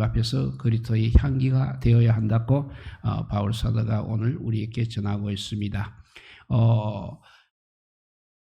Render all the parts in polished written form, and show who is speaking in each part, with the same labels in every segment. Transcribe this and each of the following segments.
Speaker 1: 앞에서 그리스도의 향기가 되어야 한다고 바울 사도가 오늘 우리에게 전하고 있습니다.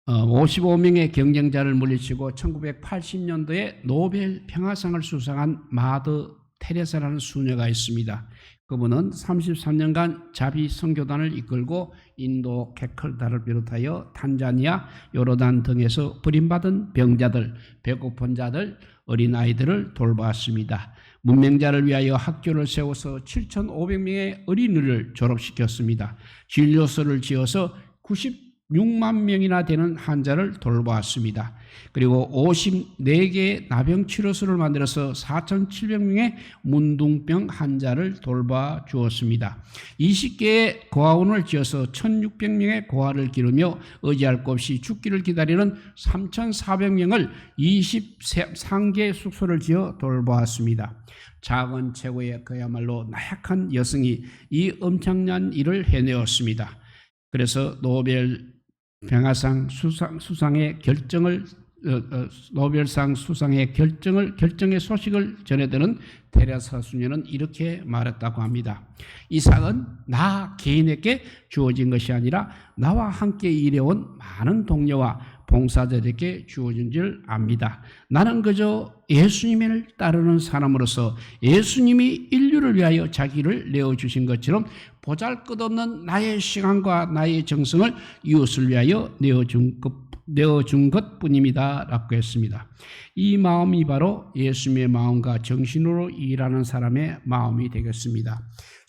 Speaker 1: 55명의 경쟁자를 물리치고 1980년도에 노벨 평화상을 수상한 마더 테레사라는 수녀가 있습니다. 그분은 33년간 자비 선교단을 이끌고 인도 케컬다를 비롯하여 탄자니아, 요르단 등에서 버림받은 병자들, 배고픈 자들, 어린아이들을 돌보았습니다. 문맹자를 위하여 학교를 세워서 7,500명의 어린이를 졸업시켰습니다. 진료소를 지어서 96만 명이나 되는 환자를 돌보았습니다. 그리고 54개의 나병치료소를 만들어서 4,700명의 문둥병 환자를 돌봐 주었습니다. 20개의 고아원을 지어서 1,600명의 고아를 기르며 의지할 것 없이 죽기를 기다리는 3,400명을 23개 숙소를 지어 돌보았습니다. 작은 최고의 그야말로 나약한 여성이 이 엄청난 일을 해내었습니다. 그래서 노벨 평화상 수상의 결정을 노벨상 수상의 결정의 소식을 전해드는 테레사 수녀는 이렇게 말했다고 합니다. 이 상은 나 개인에게 주어진 것이 아니라 나와 함께 일해온 많은 동료와 봉사자들에게 주어진 줄 압니다. 나는 그저 예수님을 따르는 사람으로서 예수님이 인류를 위하여 자기를 내어주신 것처럼 보잘것없는 나의 시간과 나의 정성을 이웃을 위하여 내어준 것뿐입니다 라고 했습니다. 이 마음이 바로 예수님의 마음과 정신으로 일하는 사람의 마음이 되겠습니다.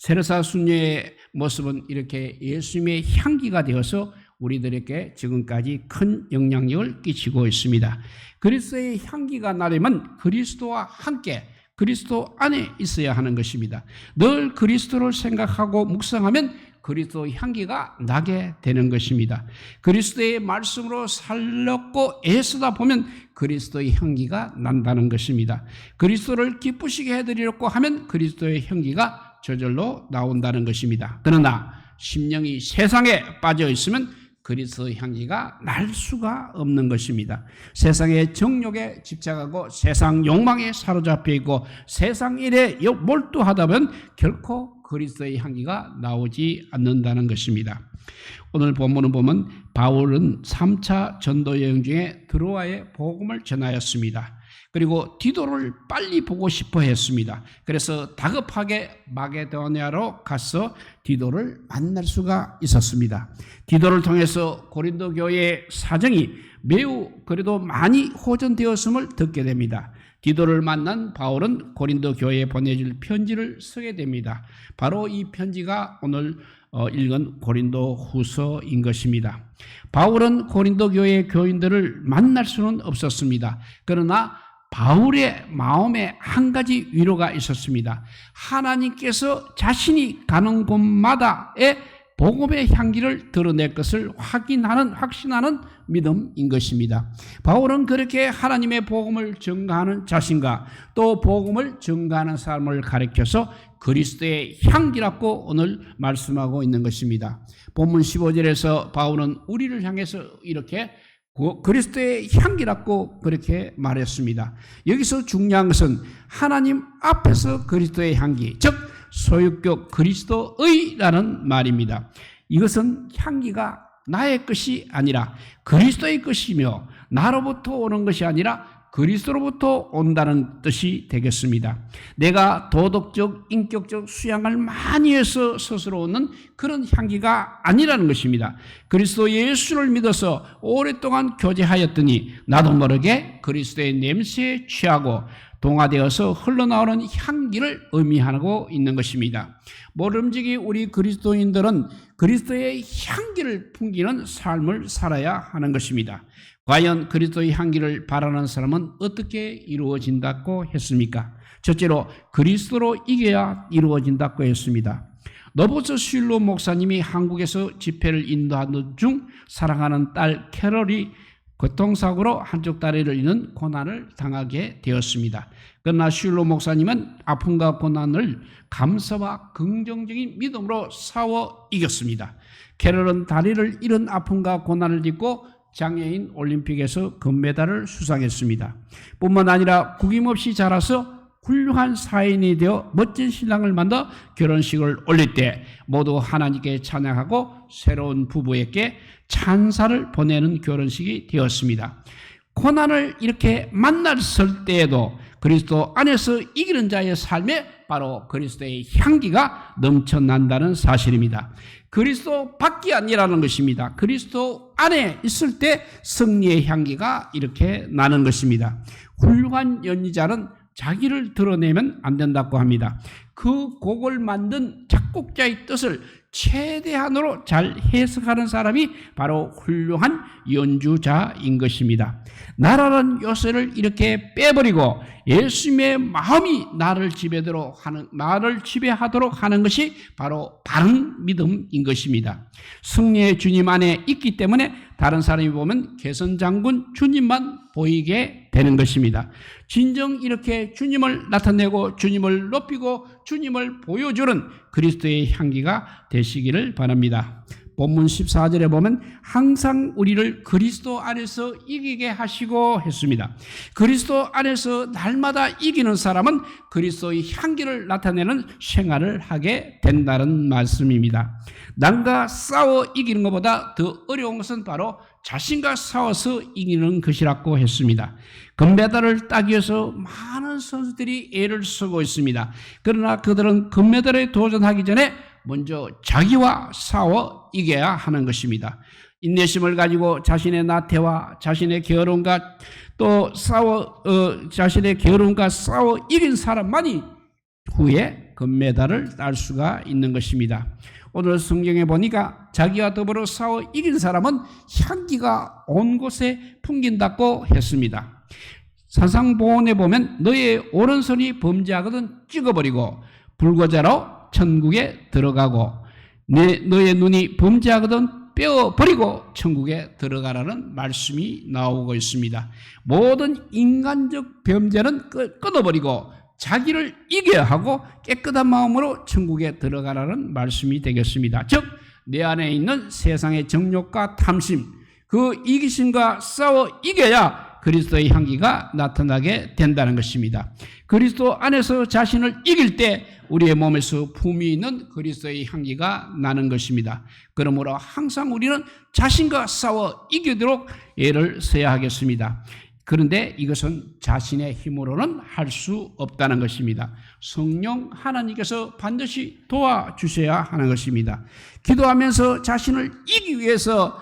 Speaker 1: 테레사 수녀의 모습은 이렇게 예수님의 향기가 되어서 우리들에게 지금까지 큰 영향력을 끼치고 있습니다. 그리스도의 향기가 나려면 그리스도와 함께 그리스도 안에 있어야 하는 것입니다. 늘 그리스도를 생각하고 묵상하면 그리스도의 향기가 나게 되는 것입니다. 그리스도의 말씀으로 살렸고 애쓰다 보면 그리스도의 향기가 난다는 것입니다. 그리스도를 기쁘시게 해드리려고 하면 그리스도의 향기가 저절로 나온다는 것입니다. 그러나 심령이 세상에 빠져 있으면 그리스도의 향기가 날 수가 없는 것입니다. 세상의 정욕에 집착하고 세상 욕망에 사로잡혀 있고 세상 일에 몰두하다 보면 결코 그리스도의 향기가 나오지 않는다는 것입니다. 오늘 본문을 보면 바울은 3차 전도 여행 중에 드로아에 복음을 전하였습니다. 그리고 디도를 빨리 보고 싶어 했습니다. 그래서 다급하게 마게도냐로 가서 디도를 만날 수가 있었습니다. 디도를 통해서 고린도 교회의 사정이 매우 그래도 많이 호전되었음을 듣게 됩니다. 디도를 만난 바울은 고린도 교회에 보내줄 편지를 쓰게 됩니다. 바로 이 편지가 오늘 읽은 고린도 후서인 것입니다. 바울은 고린도 교회의 교인들을 만날 수는 없었습니다. 그러나 바울의 마음에 한 가지 위로가 있었습니다. 하나님께서 자신이 가는 곳마다의 복음의 향기를 드러낼 것을 확신하는 믿음인 것입니다. 바울은 그렇게 하나님의 복음을 전가하는 자신과 또 복음을 전가하는 사람을 가리켜서 그리스도의 향기라고 오늘 말씀하고 있는 것입니다. 본문 15절에서 바울은 우리를 향해서 이렇게 그리스도의 향기라고 그렇게 말했습니다. 여기서 중요한 것은 하나님 앞에서 그리스도의 향기, 즉 소유격 그리스도의라는 말입니다. 이것은 향기가 나의 것이 아니라 그리스도의 것이며 나로부터 오는 것이 아니라 그리스도로부터 온다는 뜻이 되겠습니다. 내가 도덕적, 인격적 수양을 많이 해서 스스로 얻는 그런 향기가 아니라는 것입니다. 그리스도 예수를 믿어서 오랫동안 교제하였더니 나도 모르게 그리스도의 냄새에 취하고 동화되어서 흘러나오는 향기를 의미하고 있는 것입니다. 모름지기 우리 그리스도인들은 그리스도의 향기를 풍기는 삶을 살아야 하는 것입니다. 과연 그리스도의 향기를 바라는 사람은 어떻게 이루어진다고 했습니까? 첫째로 그리스도로 이겨야 이루어진다고 했습니다. 너버스 슐로 목사님이 한국에서 집회를 인도하는 중 사랑하는 딸 캐럴이 교통사고로 한쪽 다리를 잃는 고난을 당하게 되었습니다. 그러나 슐로 목사님은 아픔과 고난을 감사와 긍정적인 믿음으로 싸워 이겼습니다. 캐럴은 다리를 잃은 아픔과 고난을 딛고 장애인 올림픽에서 금메달을 수상했습니다. 뿐만 아니라 구김없이 자라서 훌륭한 사인이 되어 멋진 신랑을 만나 결혼식을 올릴 때 모두 하나님께 찬양하고 새로운 부부에게 찬사를 보내는 결혼식이 되었습니다. 고난을 이렇게 만났을 때에도 그리스도 안에서 이기는 자의 삶에 바로 그리스도의 향기가 넘쳐난다는 사실입니다. 그리스도 밖이 아니라는 것입니다. 그리스도 안에 있을 때 승리의 향기가 이렇게 나는 것입니다. 훌륭한 연주자는 자기를 드러내면 안 된다고 합니다. 그 곡을 만든 작곡자의 뜻을 최대한으로 잘 해석하는 사람이 바로 훌륭한 연주자인 것입니다. 나라는 요새를 이렇게 빼버리고 예수님의 마음이 나를 지배하도록 하는 것이 바로 바른 믿음인 것입니다. 승리의 주님 안에 있기 때문에 다른 사람이 보면 개선장군 주님만 보이게 되는 것입니다. 진정 이렇게 주님을 나타내고 주님을 높이고 주님을 보여주는 그리스도의 향기가 되시기를 바랍니다. 본문 14절에 보면 항상 우리를 그리스도 안에서 이기게 하시고 했습니다. 그리스도 안에서 날마다 이기는 사람은 그리스도의 향기를 나타내는 생활을 하게 된다는 말씀입니다. 남과 싸워 이기는 것보다 더 어려운 것은 바로 자신과 싸워서 이기는 것이라고 했습니다. 금메달을 따기 위해서 많은 선수들이 애를 쓰고 있습니다. 그러나 그들은 금메달에 도전하기 전에 먼저 자기와 싸워 이겨야 하는 것입니다. 인내심을 가지고 자신의 나태와 자신의 게으름과 또 자신의 게으름과 싸워 이긴 사람만이 후에 금메달을 딸 수가 있는 것입니다. 오늘 성경에 보니까 자기와 더불어 싸워 이긴 사람은 향기가 온 곳에 풍긴다고 했습니다. 사상보온에 보면 너의 오른손이 범죄하거든 찍어버리고 불거자로 천국에 들어가고 너의 눈이 범죄하거든 빼어버리고 천국에 들어가라는 말씀이 나오고 있습니다. 모든 인간적 범죄는 끊어버리고 자기를 이겨야 하고 깨끗한 마음으로 천국에 들어가라는 말씀이 되겠습니다. 즉 내 안에 있는 세상의 정욕과 탐심, 그 이기심과 싸워 이겨야 그리스도의 향기가 나타나게 된다는 것입니다. 그리스도 안에서 자신을 이길 때 우리의 몸에서 품이 있는 그리스도의 향기가 나는 것입니다. 그러므로 항상 우리는 자신과 싸워 이기도록 애를 써야 하겠습니다. 그런데 이것은 자신의 힘으로는 할 수 없다는 것입니다. 성령 하나님께서 반드시 도와주셔야 하는 것입니다. 기도하면서 자신을 이기기 위해서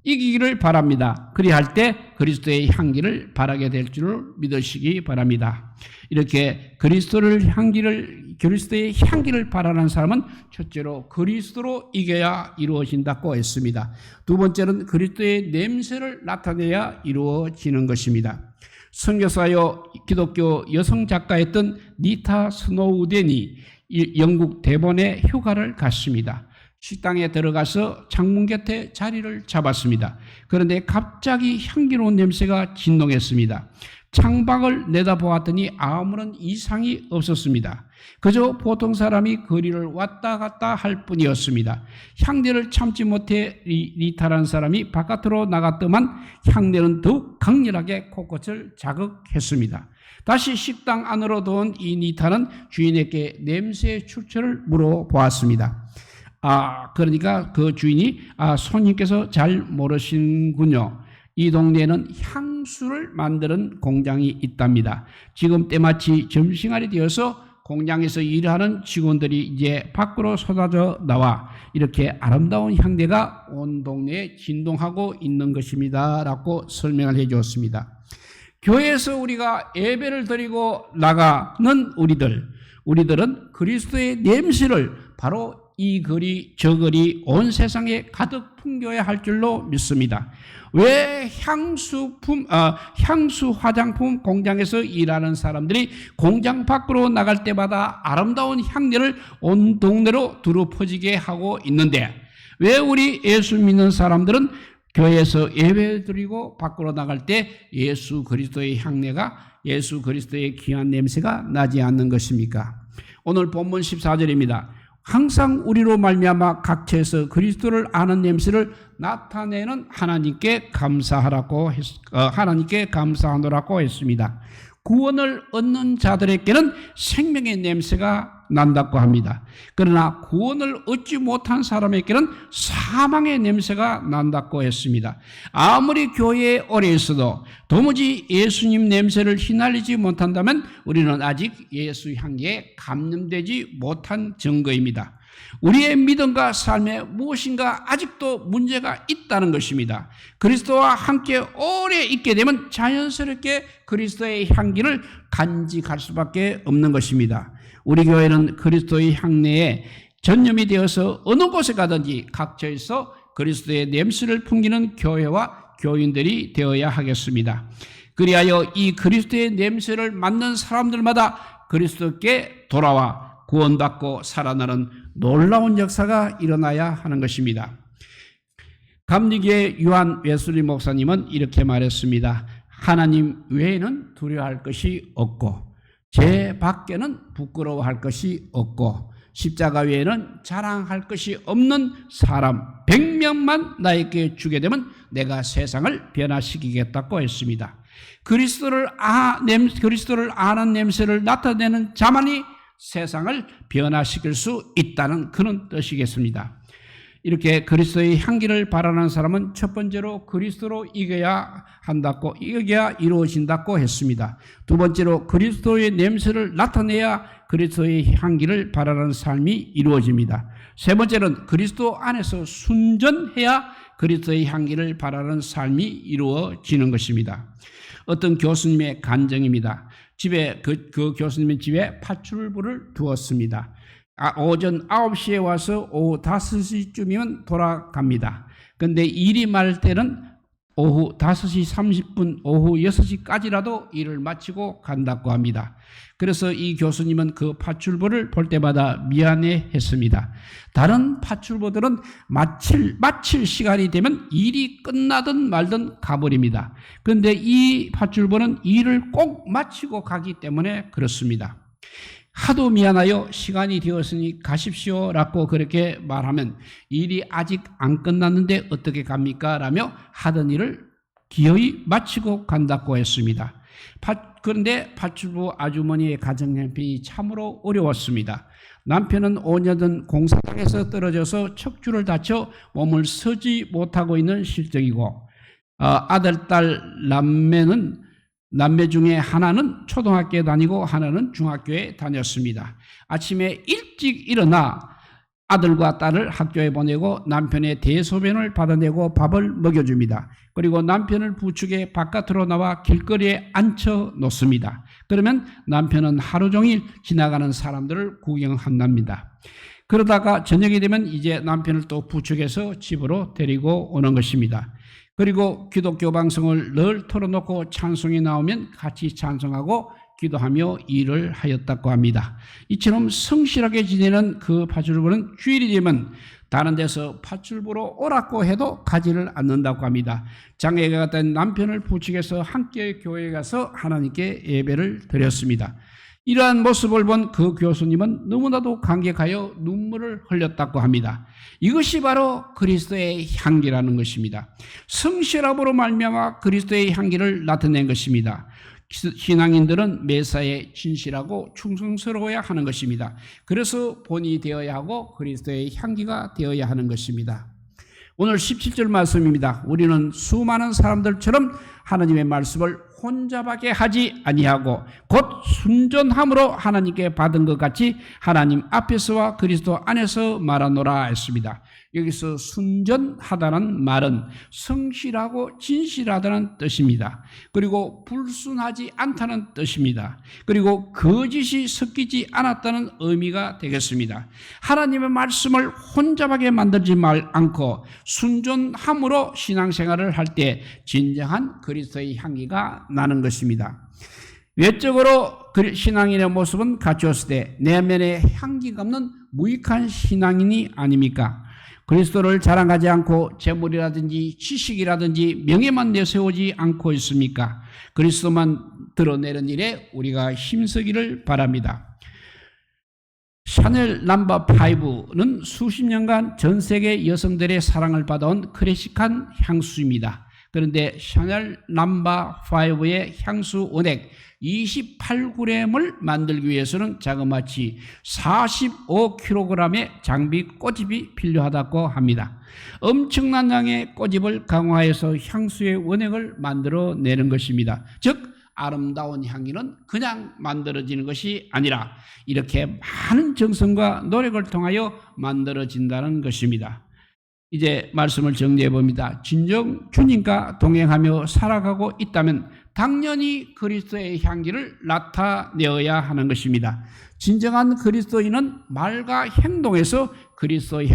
Speaker 1: 이기기를 바랍니다. 그리할 때 그리스도의 향기를 바라게 될 줄을 믿으시기 바랍니다. 이렇게 그리스도의 향기를 바라는 사람은 첫째로 그리스도로 이겨야 이루어진다고 했습니다. 두 번째는 그리스도의 냄새를 나타내야 이루어지는 것입니다. 선교사요 기독교 여성 작가였던 니타 스노우덴이 영국 대본에 휴가를 갔습니다. 식당에 들어가서 창문 곁에 자리를 잡았습니다. 그런데 갑자기 향기로운 냄새가 진동했습니다. 창밖을 내다보았더니 아무런 이상이 없었습니다. 그저 보통 사람이 거리를 왔다 갔다 할 뿐이었습니다. 향내를 참지 못해 리타라는 사람이 바깥으로 나갔더만 향내는 더욱 강렬하게 코끝을 자극했습니다. 다시 식당 안으로 들어온 이 리타는 주인에게 냄새의 출처를 물어보았습니다. 그러니까 그 주인이 손님께서 잘 모르시는군요. 이 동네에는 향수를 만드는 공장이 있답니다. 지금 때마치 점심시간이 되어서 공장에서 일하는 직원들이 이제 밖으로 쏟아져 나와 이렇게 아름다운 향내가 온 동네에 진동하고 있는 것입니다. 라고 설명을 해 주었습니다. 교회에서 우리가 예배를 드리고 나가는 우리들은 그리스도의 냄새를 바로 이 거리 저 거리 온 세상에 가득 풍겨야 할 줄로 믿습니다. 왜 향수 화장품 공장에서 일하는 사람들이 공장 밖으로 나갈 때마다 아름다운 향내를 온 동네로 두루 퍼지게 하고 있는데 왜 우리 예수 믿는 사람들은 교회에서 예배 드리고 밖으로 나갈 때 예수 그리스도의 향내가 예수 그리스도의 귀한 냄새가 나지 않는 것입니까? 오늘 본문 14절입니다. 항상 우리로 말미암아 각처에서 그리스도를 아는 냄새를 나타내는 하나님께 감사하노라고 했습니다. 구원을 얻는 자들에게는 생명의 냄새가 난다고 합니다. 그러나 구원을 얻지 못한 사람에게는 사망의 냄새가 난다고 했습니다. 아무리 교회에 오래 있어도 도무지 예수님 냄새를 휘날리지 못한다면 우리는 아직 예수 향기에 감염되지 못한 증거입니다. 우리의 믿음과 삶에 무엇인가 아직도 문제가 있다는 것입니다. 그리스도와 함께 오래 있게 되면 자연스럽게 그리스도의 향기를 간직할 수밖에 없는 것입니다. 우리 교회는 그리스도의 향내에 전념이 되어서 어느 곳에 가든지 각처에서 그리스도의 냄새를 풍기는 교회와 교인들이 되어야 하겠습니다. 그리하여 이 그리스도의 냄새를 맡는 사람들마다 그리스도께 돌아와 구원받고 살아나는 놀라운 역사가 일어나야 하는 것입니다. 감리교회 유한 웨슬리 목사님은 이렇게 말했습니다. 하나님 외에는 두려워할 것이 없고 제 밖에는 부끄러워할 것이 없고 십자가 외에는 자랑할 것이 없는 사람 100명만 나에게 주게 되면 내가 세상을 변화시키겠다고 했습니다. 그리스도를 아는 냄새를 나타내는 자만이 세상을 변화시킬 수 있다는 그런 뜻이겠습니다. 이렇게 그리스도의 향기를 바라는 사람은 첫 번째로 그리스도로 이겨야 이루어진다고 했습니다. 두 번째로 그리스도의 냄새를 나타내야 그리스도의 향기를 바라는 삶이 이루어집니다. 세 번째는 그리스도 안에서 순전해야 그리스도의 향기를 바라는 삶이 이루어지는 것입니다. 어떤 교수님의 간증입니다. 집에 그 교수님의 집에 파출부를 두었습니다. 오전 9시에 와서 오후 5시쯤이면 돌아갑니다. 그런데 일이 많을 때는 오후 5시 30분, 오후 6시까지라도 일을 마치고 간다고 합니다. 그래서 이 교수님은 그 파출부를 볼 때마다 미안해 했습니다. 다른 파출부들은 마칠 시간이 되면 일이 끝나든 말든 가버립니다. 그런데 이 파출부는 일을 꼭 마치고 가기 때문에 그렇습니다. 하도 미안하여 시간이 되었으니 가십시오라고 그렇게 말하면 일이 아직 안 끝났는데 어떻게 갑니까? 라며 하던 일을 기어이 마치고 간다고 했습니다. 그런데 파출부 아주머니의 가정 형편이 참으로 어려웠습니다. 남편은 5년전 공사장에서 떨어져서 척추를 다쳐 몸을 서지 못하고 있는 실정이고 아들, 딸, 남매 중에 하나는 초등학교에 다니고 하나는 중학교에 다녔습니다. 아침에 일찍 일어나 아들과 딸을 학교에 보내고 남편의 대소변을 받아내고 밥을 먹여줍니다. 그리고 남편을 부축해 바깥으로 나와 길거리에 앉혀 놓습니다. 그러면 남편은 하루 종일 지나가는 사람들을 구경한답니다. 그러다가 저녁이 되면 이제 남편을 또 부축해서 집으로 데리고 오는 것입니다. 그리고 기독교 방송을 늘 틀어놓고 찬송이 나오면 같이 찬송하고 기도하며 일을 하였다고 합니다. 이처럼 성실하게 지내는 그 파출부는 주일이 되면 다른 데서 파출부로 오라고 해도 가지를 않는다고 합니다. 장애가 된 남편을 부축해서 함께 교회에 가서 하나님께 예배를 드렸습니다. 이러한 모습을 본 그 교수님은 너무나도 감격하여 눈물을 흘렸다고 합니다. 이것이 바로 그리스도의 향기라는 것입니다. 성실함으로 말미암아 그리스도의 향기를 나타낸 것입니다. 신앙인들은 매사에 진실하고 충성스러워야 하는 것입니다. 그래서 본이 되어야 하고 그리스도의 향기가 되어야 하는 것입니다. 오늘 17절 말씀입니다. 우리는 수많은 사람들처럼 하나님의 말씀을 혼잡하게 하지 아니하고 곧 순전함으로 하나님께 받은 것 같이 하나님 앞에서와 그리스도 안에서 말하노라 했습니다. 여기서 순전하다는 말은 성실하고 진실하다는 뜻입니다. 그리고 불순하지 않다는 뜻입니다. 그리고 거짓이 섞이지 않았다는 의미가 되겠습니다. 하나님의 말씀을 혼잡하게 만들지 않고 순전함으로 신앙생활을 할 때 진정한 그리스도의 향기가 나는 것입니다. 외적으로 신앙인의 모습은 갖추었을 때 내면에 향기가 없는 무익한 신앙인이 아닙니까? 그리스도를 자랑하지 않고 재물이라든지 지식이라든지 명예만 내세우지 않고 있습니까? 그리스도만 드러내는 일에 우리가 힘쓰기를 바랍니다. 샤넬 넘버 5는 수십 년간 전 세계 여성들의 사랑을 받아온 클래식한 향수입니다. 그런데 샤넬 넘버 5의 향수 원액 28g을 만들기 위해서는 자그마치 45kg의 장비 꽃잎이 필요하다고 합니다. 엄청난 양의 꽃잎을 강화해서 향수의 원액을 만들어내는 것입니다. 즉 아름다운 향기는 그냥 만들어지는 것이 아니라 이렇게 많은 정성과 노력을 통하여 만들어진다는 것입니다. 이제 말씀을 정리해 봅니다. 진정 주님과 동행하며 살아가고 있다면 당연히 그리스도의 향기를 나타내어야 하는 것입니다. 진정한 그리스도인은 말과 행동에서 그리스도의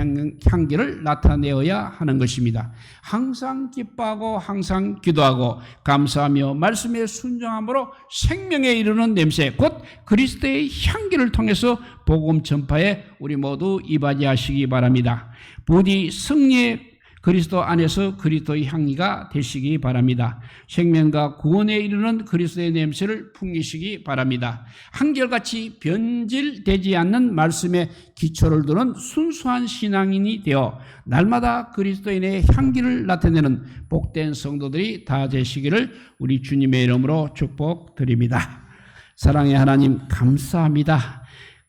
Speaker 1: 향기를 나타내어야 하는 것입니다. 항상 기뻐하고 항상 기도하고 감사하며 말씀에 순종함으로 생명에 이르는 냄새 곧 그리스도의 향기를 통해서 복음 전파에 우리 모두 이바지하시기 바랍니다. 부디 승리의 그리스도 안에서 그리스도의 향기가 되시기 바랍니다. 생명과 구원에 이르는 그리스도의 냄새를 풍기시기 바랍니다. 한결같이 변질되지 않는 말씀에 기초를 두는 순수한 신앙인이 되어 날마다 그리스도인의 향기를 나타내는 복된 성도들이 다 되시기를 우리 주님의 이름으로 축복드립니다. 사랑의 하나님 감사합니다.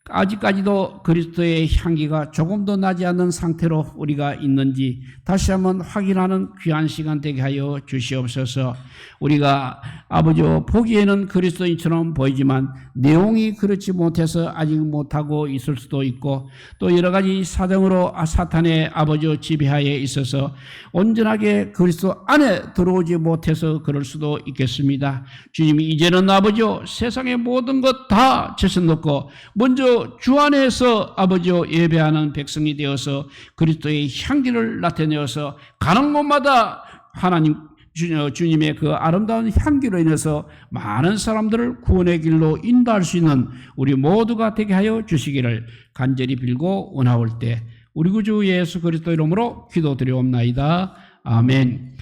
Speaker 1: 아직까지도 그리스도의 향기가 조금 더 나지 않는 상태로 우리가 있는지 다시 한번 확인하는 귀한 시간 되게 하여 주시옵소서. 우리가 아버지 보기에는 그리스도인처럼 보이지만 내용이 그렇지 못해서 아직 못하고 있을 수도 있고 또 여러 가지 사정으로 사탄의 아버지 지배하에 있어서 온전하게 그리스도 안에 들어오지 못해서 그럴 수도 있겠습니다. 주님이 이제는 아버지 세상의 모든 것 다 제쳐놓고 먼저 주 안에서 아버지 예배하는 백성이 되어서 그리스도의 향기를 나타내어서 가는 곳마다 하나님 주님의 그 아름다운 향기로 인해서 많은 사람들을 구원의 길로 인도할 수 있는 우리 모두가 되게 하여 주시기를 간절히 빌고 원하올 때 우리 구주 예수 그리스도 이름으로 기도드리옵나이다. 아멘.